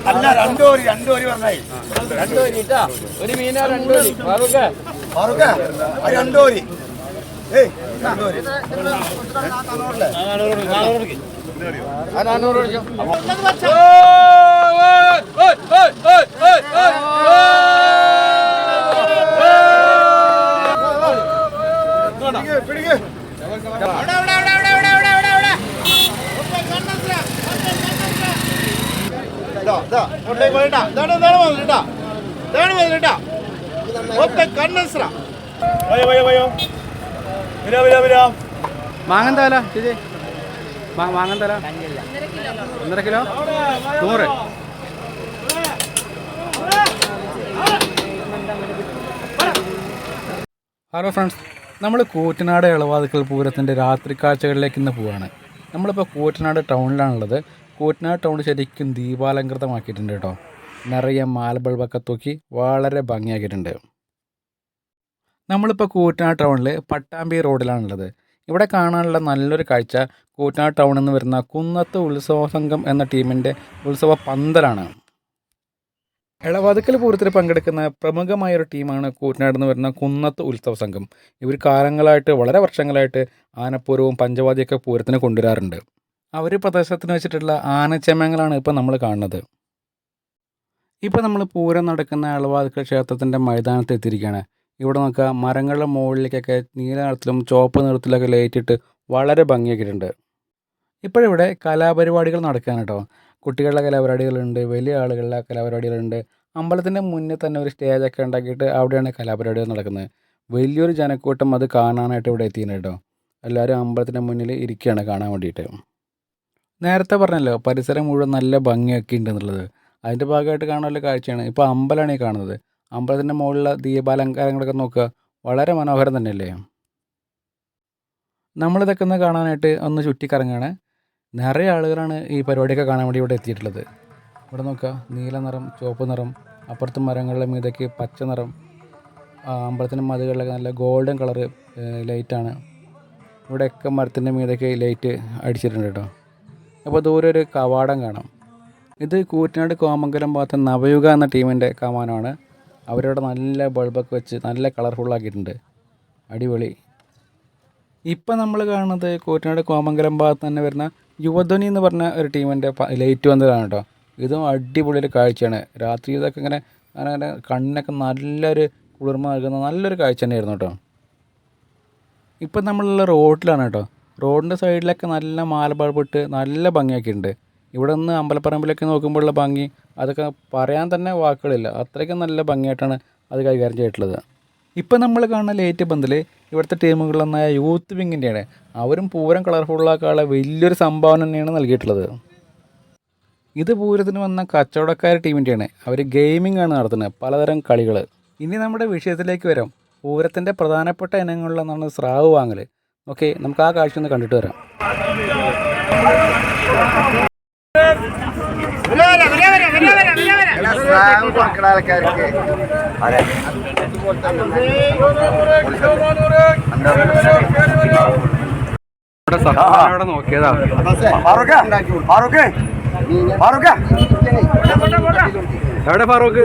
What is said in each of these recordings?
അല്ല രണ്ടോരി പറഞ്ഞായി ഒരു മീന രണ്ടോരി രണ്ടോരി മാങ്ങന്തല ചേച്ചി മാങ്ങന്തല 1.5 കിലോ 100. ഹലോ ഫ്രണ്ട്സ്, നമ്മൾ കൂറ്റനാട് എളവാതുക്കൽ പൂരത്തിൻ്റെ രാത്രി കാഴ്ചകളിലേക്ക് ഇന്ന് പോവുകയാണ്. നമ്മളിപ്പോൾ കൂറ്റനാട് ടൗണിലാണുള്ളത്. കൂറ്റനാട് ടൗൺ ശരിക്കും ദീപാലങ്കൃതമാക്കിയിട്ടുണ്ട് കേട്ടോ. നിറയെ മാലബൾബൊക്കെ തൂക്കി വളരെ ഭംഗിയാക്കിയിട്ടുണ്ട്. നമ്മളിപ്പോൾ കൂറ്റനാട് ടൗണിൽ പട്ടാമ്പി റോഡിലാണുള്ളത്. ഇവിടെ കാണാനുള്ള നല്ലൊരു കാഴ്ച കൂറ്റനാട് ടൗണിൽ നിന്ന് വരുന്ന കുന്നത്ത് ഉത്സവ സംഘം എന്ന ടീമിൻ്റെ ഉത്സവ പന്തലാണ്. എളവാതുക്കൽ പൂരത്തിൽ പങ്കെടുക്കുന്ന പ്രമുഖമായൊരു ടീമാണ് കൂറ്റനാട് നിന്ന് വരുന്ന കുന്നത്ത് ഉത്സവ സംഘം. ഇവർ കാലങ്ങളായിട്ട് വളരെ വർഷങ്ങളായിട്ട് ആനപ്പൂരവും പഞ്ചവാദിയൊക്കെ പൂരത്തിന് കൊണ്ടുവരാറുണ്ട്. അവർ പ്രദർശനത്തിന് വെച്ചിട്ടുള്ള ആനച്ചമയങ്ങളാണ് ഇപ്പോൾ നമ്മൾ കാണുന്നത്. ഇപ്പോൾ നമ്മൾ പൂരം നടക്കുന്ന എളവാതുക്കൽ ക്ഷേത്രത്തിൻ്റെ മൈതാനത്ത് എത്തിയിരിക്കുകയാണ്. ഇവിടെ നോക്കുക, മരങ്ങളുടെ മുകളിലേക്കൊക്കെ നീല നിറത്തിലും ചുവപ്പ് നിറത്തിലൊക്കെ ലൈറ്റിട്ട് വളരെ ഭംഗിയാക്കിയിട്ടുണ്ട്. ഇപ്പോഴിവിടെ കലാപരിപാടികൾ നടക്കുകയാണ് കേട്ടോ. കുട്ടികളുടെ കലാപരിപാടികളുണ്ട്, വലിയ ആളുകളുടെ കലാപരിപാടികളുണ്ട്. അമ്പലത്തിൻ്റെ മുന്നിൽ തന്നെ ഒരു സ്റ്റേജൊക്കെ ഉണ്ടാക്കിയിട്ട് അവിടെയാണ് കലാപരിപാടികൾ നടക്കുന്നത്. വലിയൊരു ജനക്കൂട്ടം അത് കാണാനായിട്ട് ഇവിടെ എത്തിയിട്ടുണ്ട് കേട്ടോ. എല്ലാവരും അമ്പലത്തിൻ്റെ മുന്നിൽ ഇരിക്കുകയാണ് കാണാൻ വേണ്ടിയിട്ട്. നേരത്തെ പറഞ്ഞല്ലോ പരിസരം മുഴുവൻ നല്ല ഭംഗിയൊക്കെ ഉണ്ട് എന്നുള്ളത്. അതിൻ്റെ ഭാഗമായിട്ട് കാണാനുള്ള കാഴ്ചയാണ് ഇപ്പോൾ അമ്പലമാണ് ഈ കാണുന്നത്. അമ്പലത്തിൻ്റെ മുകളിലുള്ള ദീപാലങ്കാരങ്ങളൊക്കെ നോക്കുക, വളരെ മനോഹരം തന്നെയല്ലേ. നമ്മളിതൊക്കെ ഒന്ന് കാണാനായിട്ട് ഒന്ന് ചുറ്റിക്കറങ്ങുകയാണ്. നിറയെ ആളുകളാണ് ഈ പരിപാടിയൊക്കെ കാണാൻ വേണ്ടി ഇവിടെ എത്തിയിട്ടുള്ളത്. ഇവിടെ നോക്കുക, നീല നിറം, ചുവപ്പ് നിറം, അപ്പുറത്ത് മരങ്ങളുടെ മീതൊക്കെ പച്ച നിറം, അമ്പലത്തിൻ്റെ മതികളിലൊക്കെ നല്ല ഗോൾഡൻ കളറ് ലൈറ്റാണ്. ഇവിടെയൊക്കെ മരത്തിൻ്റെ മീതൊക്കെ ലൈറ്റ് അടിച്ചിട്ടുണ്ട് കേട്ടോ. അപ്പോൾ ദൂരെ ഒരു കവാടം കാണാം. ഇത് കൂറ്റനാട് കോമംഗലം ഭാഗത്ത് നവയുഗ എന്ന ടീമിൻ്റെ കമാനമാണ്. അവരവിടെ നല്ല ബൾബൊക്കെ വെച്ച് നല്ല കളർഫുള്ളാക്കിയിട്ടുണ്ട്, അടിപൊളി. ഇപ്പം നമ്മൾ കാണുന്നത് കൂറ്റനാട് കോമംഗലം ഭാഗത്ത് തന്നെ വരുന്ന യുവധ്വനി എന്ന് പറഞ്ഞ ഒരു ടീമിൻ്റെ ലൈറ്റ് വന്നതാണ് കേട്ടോ. ഇതും അടിപൊളി ഒരു കാഴ്ചയാണ്. രാത്രി ഇതൊക്കെ ഇങ്ങനെ അങ്ങനെ കണ്ണിനൊക്കെ നല്ലൊരു കുളിർമ നൽകുന്ന നല്ലൊരു കാഴ്ച തന്നെയായിരുന്നു കേട്ടോ. ഇപ്പം നമ്മളുള്ള റോഡിലാണ് കേട്ടോ. റോഡിൻ്റെ സൈഡിലൊക്കെ നല്ല മാല ബൾബിട്ട് നല്ല ഭംഗിയാക്കിയിട്ടുണ്ട്. ഇവിടെ നിന്ന് അമ്പലപ്പറമ്പിലൊക്കെ നോക്കുമ്പോഴുള്ള ഭംഗി അതൊക്കെ പറയാൻ തന്നെ വാക്കുകളില്ല. അത്രയ്ക്കും നല്ല ഭംഗിയായിട്ടാണ് അത് കൈകാര്യം ചെയ്തിട്ടുള്ളത്. ഇപ്പം നമ്മൾ കാണുന്ന ലൈറ്റ് പന്തൽ ഇവിടുത്തെ ടീമുകളൊന്നായ യൂത്ത് വിങ്ങിൻ്റെയാണ്. അവരും പൂരം കളർഫുള്ളാക്കാനുള്ള വലിയൊരു സംഭാവന തന്നെയാണ് നൽകിയിട്ടുള്ളത്. ഇത് പൂരത്തിന് വന്ന കച്ചവടക്കാർ ടീമിൻ്റെയാണ്. അവർ ഗെയിമിംഗ് ആണ് നടത്തുന്നത്, പലതരം കളികൾ. ഇനി നമ്മുടെ വിഷയത്തിലേക്ക് വരാം. പൂരത്തിൻ്റെ പ്രധാനപ്പെട്ട ഇനങ്ങളിലൊന്നാണ് സ്രാവ് വാങ്ങൽ. ഓക്കെ, നമുക്ക് ആ കാഴ്ച ഒന്ന് കണ്ടിട്ട് വരാം. ഇവിടെ നോക്കിയതാ എവിടെ ഫാറൂഖ്?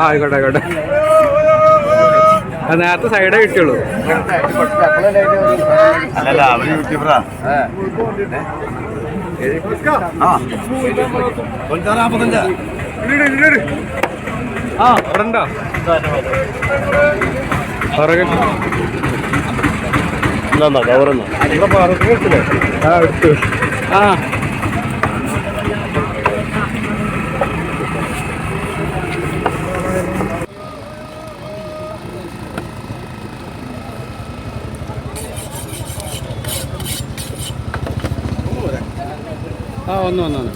ആയിക്കോട്ടെ ആയിക്കോട്ടെ. അത് നേരത്തെ സൈഡേ കിട്ടിയുള്ളൂ. ആ അവിടെ ഉണ്ടോ ആ വന്നു വന്നു വന്നു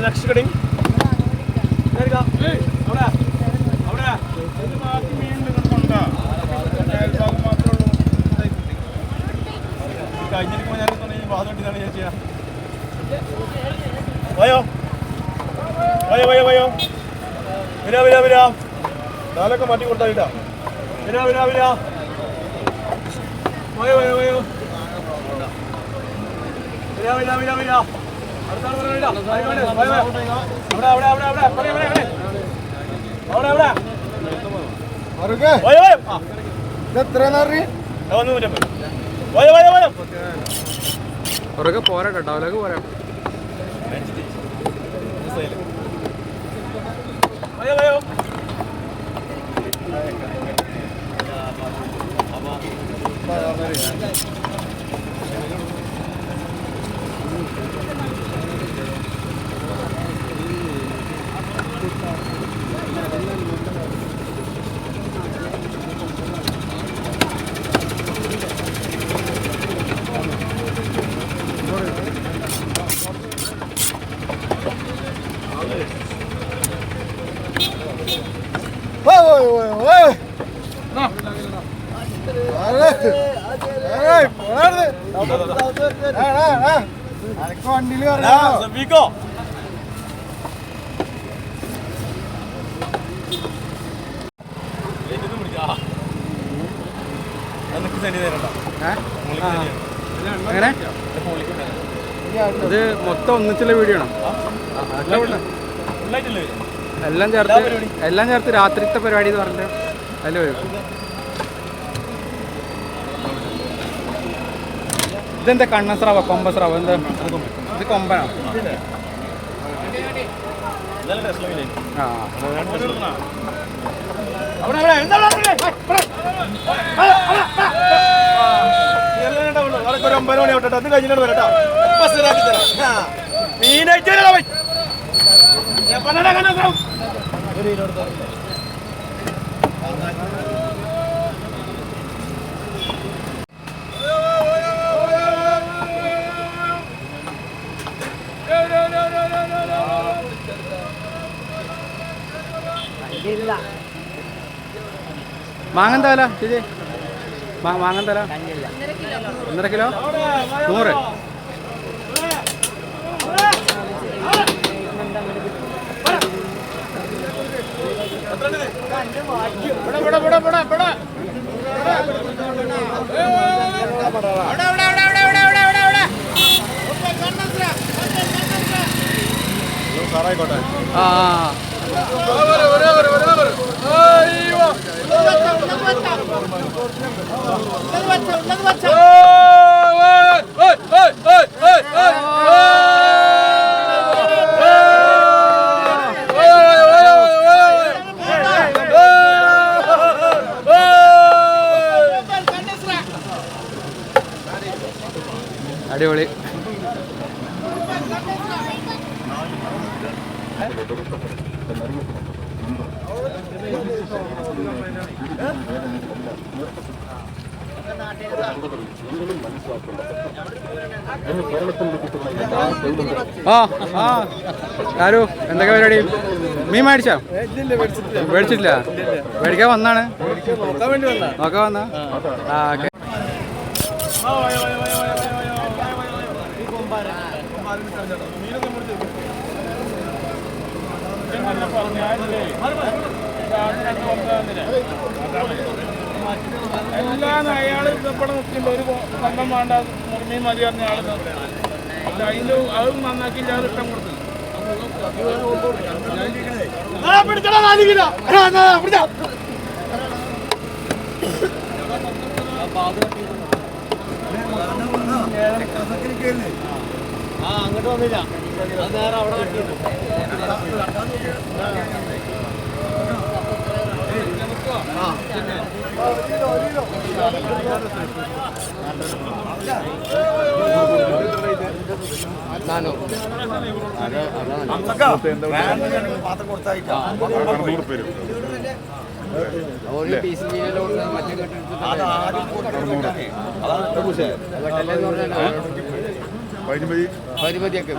next cutting. There you go. നാലൊക്കെ മാറ്റി കൊടുത്താ പോരാ കേട്ടോ അവരൊക്കെ പോരാ വണ്ടിയിൽ എങ്ങനെ ഇത് മൊത്തം ഒന്നിച്ചുള്ള വീഡിയോ ആണോ എല്ലാം ചേർത്ത് രാത്രിത്തെ പരിപാടി എന്ന് പറഞ്ഞിട്ട് അതിൽ വരും. ഇതെന്താ കണ്ണസ്രാവ കൊമ്പസ്രാവ എന്താ ഇത് കൊമ്പനാണ് ആ ഒരു 9 മണി ആവട്ടെ അത് കഴിഞ്ഞിട്ട് വരട്ടോ മീനായിട്ട് മാങ്ങ വില ചേച്ചി മാങ്ങ വില 1.5 കിലോ 100. ആ അടിപൊളി. ആ ആ ആരോ എന്തൊക്കെ പരിപാടി? മീൻ മേടിച്ചോ? മേടിച്ചിട്ടില്ല. മേടിക്കാൻ വന്നാണ് നോക്കാൻ വന്നാ. ആ ഓക്കെ. എല്ലാം അയാൾ ഇവിടെ നിൽക്കുന്നുണ്ട്. ഒരു കൊല്ലം വേണ്ട മുറിമീൻ മതി പറഞ്ഞ ആൾ അതിൻ്റെ അത് നന്നാക്കി ഞാൻ ഇഷ്ടം കൊടുത്തു. പിടിച്ചടാ 4 കിലോ പിടിച്ചാ അങ്ങോട്ട് വന്നില്ല നേരെ അവിടെ കട്ടിയിട്ടു പാത്രം കൊടുത്തായിട്ടാ പരിമതിയൊക്കെ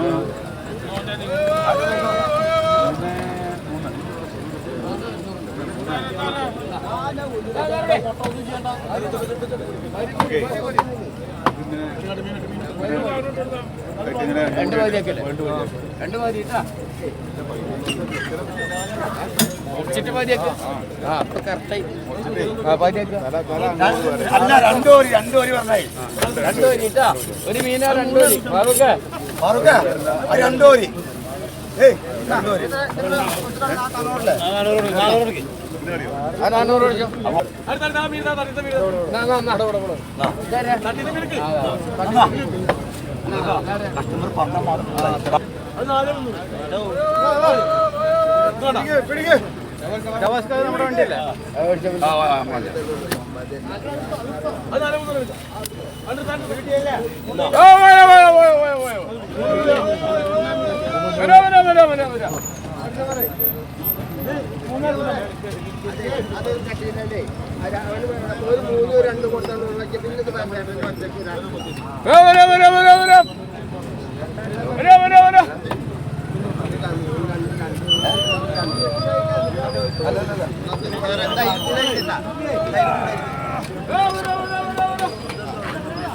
രണ്ട് മതിയൊക്കെ 2 മതി കേട്ടാ മുറിച്ചിട്ട് മതിയൊക്കെ അപ്പൊ കറക്റ്റായി അല്ല 2 ഓരി പറഞ്ഞായി 2 മതി കേട്ടാ ഒരു മീനാ 2 മതി ഫാറൂഖ് 2 ഓരി ഏയ് 2 ഓരി 400 അടിച്ചോ കസ്റ്റമർ പറഞ്ഞാൽ മാത്രം നമ്മുടെ വണ്ടിയല്ലേ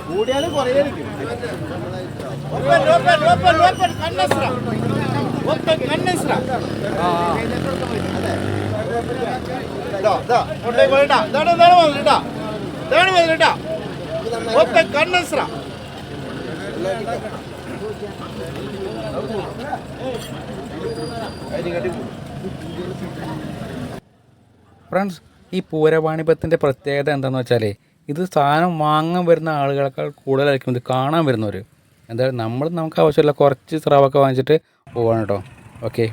കൂടിയാലും കുറേ ഫ്രണ്ട്സ്, ഈ പൂരവാണിഭത്തിൻ്റെ പ്രത്യേകത എന്താണെന്ന് വെച്ചാൽ ഇത് സാധനം വാങ്ങാൻ വരുന്ന ആളുകളെക്കാൾ കൂടുതലായിരിക്കും ഇത് കാണാൻ വരുന്നവർ. എന്തായാലും നമുക്ക് ആവശ്യമില്ല കുറച്ച് സ്രാവൊക്കെ വാങ്ങിച്ചിട്ട് പോവാണ് കേട്ടോ. ഓക്കെ.